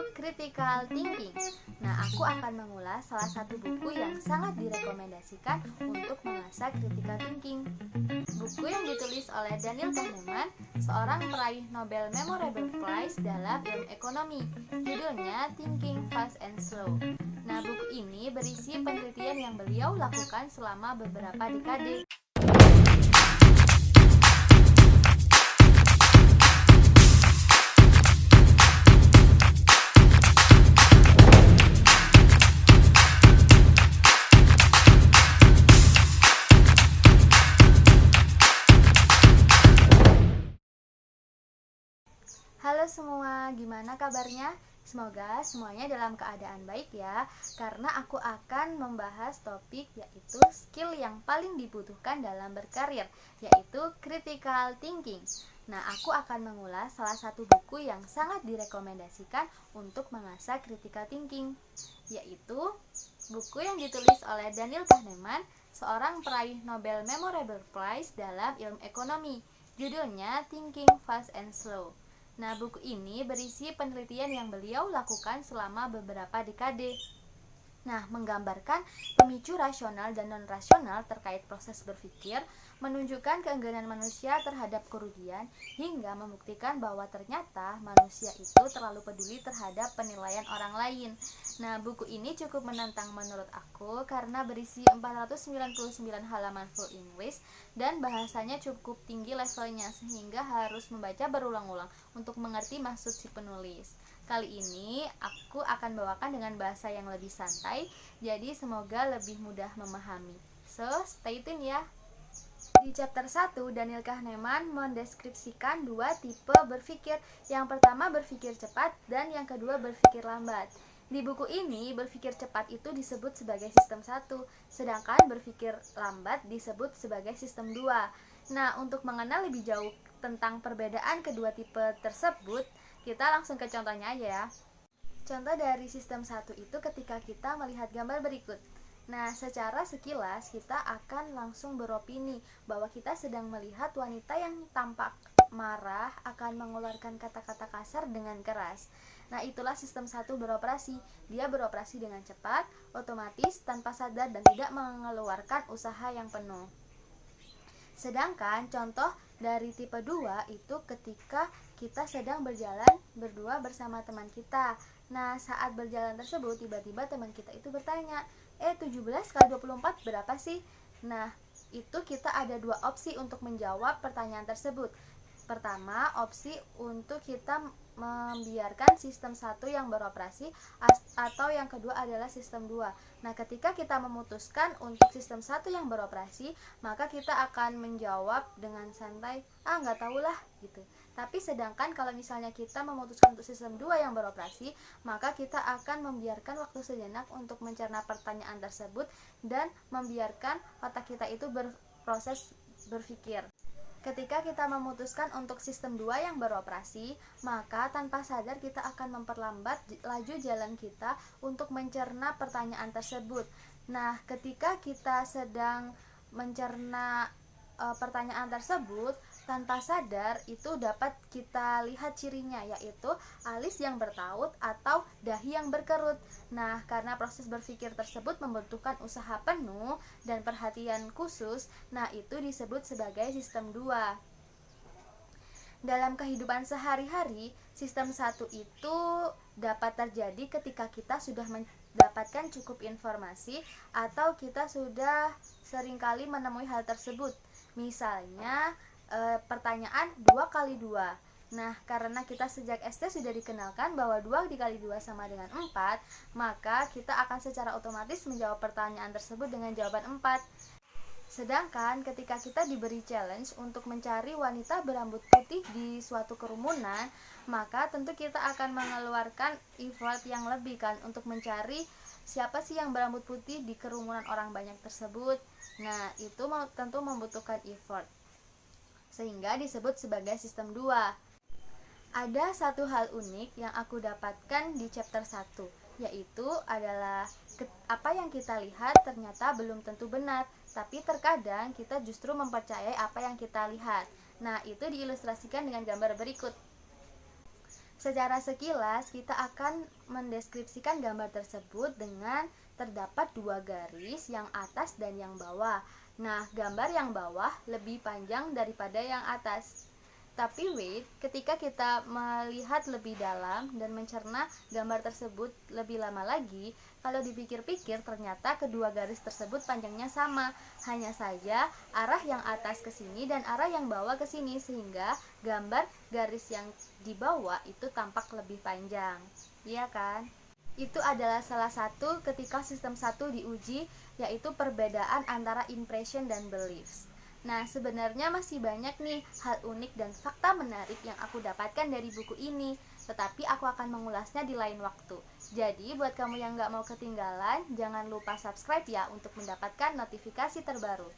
Critical Thinking. Nah, aku akan mengulas salah satu buku yang sangat direkomendasikan untuk mengasah critical thinking. Buku yang ditulis oleh Daniel Kahneman, seorang peraih Nobel Memorable Prize dalam ilmu ekonomi. Judulnya Thinking Fast and Slow. Nah, buku ini berisi penelitian yang beliau lakukan selama beberapa dekade. Halo semua, gimana kabarnya? Semoga semuanya dalam keadaan baik ya. Karena aku akan membahas topik yaitu skill yang paling dibutuhkan dalam berkarir, yaitu critical thinking. Nah, aku akan mengulas salah satu buku yang sangat direkomendasikan untuk mengasah critical thinking, yaitu buku yang ditulis oleh Daniel Kahneman, seorang peraih Nobel Memorable Prize dalam ilmu ekonomi. Judulnya Thinking Fast and Slow. Nah, buku ini berisi penelitian yang beliau lakukan selama beberapa dekade. Nah, menggambarkan pemicu rasional dan non-rasional terkait proses berpikir, menunjukkan keengganan manusia terhadap kerugian, hingga membuktikan bahwa ternyata manusia itu terlalu peduli terhadap penilaian orang lain. Nah, buku ini cukup menantang menurut aku karena berisi 499 halaman full English dan bahasanya cukup tinggi levelnya sehingga harus membaca berulang-ulang untuk mengerti maksud si penulis. Kali ini aku akan bawakan dengan bahasa yang lebih santai, jadi semoga lebih mudah memahami. So, stay tune ya. Di chapter 1, Daniel Kahneman mendeskripsikan dua tipe berpikir. Yang pertama berpikir cepat dan yang kedua berpikir lambat. Di buku ini, berpikir cepat itu disebut sebagai sistem 1, sedangkan berpikir lambat disebut sebagai sistem 2. Nah, untuk mengenal lebih jauh tentang perbedaan kedua tipe tersebut, kita langsung ke contohnya aja ya. Contoh dari sistem 1 itu ketika kita melihat gambar berikut. Nah, secara sekilas kita akan langsung beropini bahwa kita sedang melihat wanita yang tampak marah akan mengeluarkan kata-kata kasar dengan keras. Nah, itulah sistem 1 beroperasi. Dia beroperasi dengan cepat, otomatis, tanpa sadar dan tidak mengeluarkan usaha yang penuh. Sedangkan contoh dari tipe 2 itu ketika kita sedang berjalan berdua bersama teman kita. Nah, saat berjalan tersebut tiba-tiba teman kita itu bertanya, 17 kali 24 berapa sih? Nah, itu kita ada dua opsi untuk menjawab pertanyaan tersebut. Pertama, opsi untuk kita membiarkan sistem 1 yang beroperasi, atau yang kedua adalah sistem 2. Nah, ketika kita memutuskan untuk sistem 1 yang beroperasi, maka kita akan menjawab dengan santai, nggak tahulah gitu. Tapi sedangkan kalau misalnya kita memutuskan untuk sistem 2 yang beroperasi, maka kita akan membiarkan waktu sejenak untuk mencerna pertanyaan tersebut dan membiarkan otak kita itu berproses berpikir. Ketika kita memutuskan untuk sistem 2 yang beroperasi, maka tanpa sadar kita akan memperlambat laju jalan kita untuk mencerna pertanyaan tersebut. Nah, ketika kita sedang mencerna pertanyaan tersebut, tanpa sadar itu dapat kita lihat cirinya, yaitu alis yang bertaut atau dahi yang berkerut. Nah, karena proses berpikir tersebut membutuhkan usaha penuh dan perhatian khusus, nah itu disebut sebagai sistem 2. Dalam kehidupan sehari-hari, sistem 1 itu dapat terjadi ketika kita sudah mendapatkan cukup informasi atau kita sudah seringkali menemui hal tersebut. Misalnya pertanyaan 2 kali 2. Nah, karena kita sejak SD sudah dikenalkan bahwa 2 dikali 2 sama dengan 4, maka kita akan secara otomatis menjawab pertanyaan tersebut dengan jawaban 4. Sedangkan ketika kita diberi challenge untuk mencari wanita berambut putih di suatu kerumunan, maka tentu kita akan mengeluarkan effort yang lebih kan untuk mencari siapa sih yang berambut putih di kerumunan orang banyak tersebut. Nah, itu tentu membutuhkan effort, sehingga disebut sebagai sistem 2. Ada satu hal unik yang aku dapatkan di chapter 1, yaitu adalah apa yang kita lihat ternyata belum tentu benar, tapi terkadang kita justru mempercayai apa yang kita lihat. Nah, itu diilustrasikan dengan gambar berikut. Secara sekilas, kita akan mendeskripsikan gambar tersebut dengan terdapat dua garis, yang atas dan yang bawah. Nah, gambar yang bawah lebih panjang daripada yang atas. Tapi wait, ketika kita melihat lebih dalam dan mencerna gambar tersebut lebih lama lagi, kalau dipikir-pikir ternyata kedua garis tersebut panjangnya sama. Hanya saja arah yang atas ke sini dan arah yang bawah ke sini, sehingga gambar garis yang di bawah itu tampak lebih panjang. Iya kan? Itu adalah salah satu ketika sistem 1 diuji, yaitu perbedaan antara impression dan beliefs. Nah, sebenarnya masih banyak nih hal unik dan fakta menarik yang aku dapatkan dari buku ini, tetapi aku akan mengulasnya di lain waktu. Jadi, buat kamu yang gak mau ketinggalan, jangan lupa subscribe ya untuk mendapatkan notifikasi terbaru.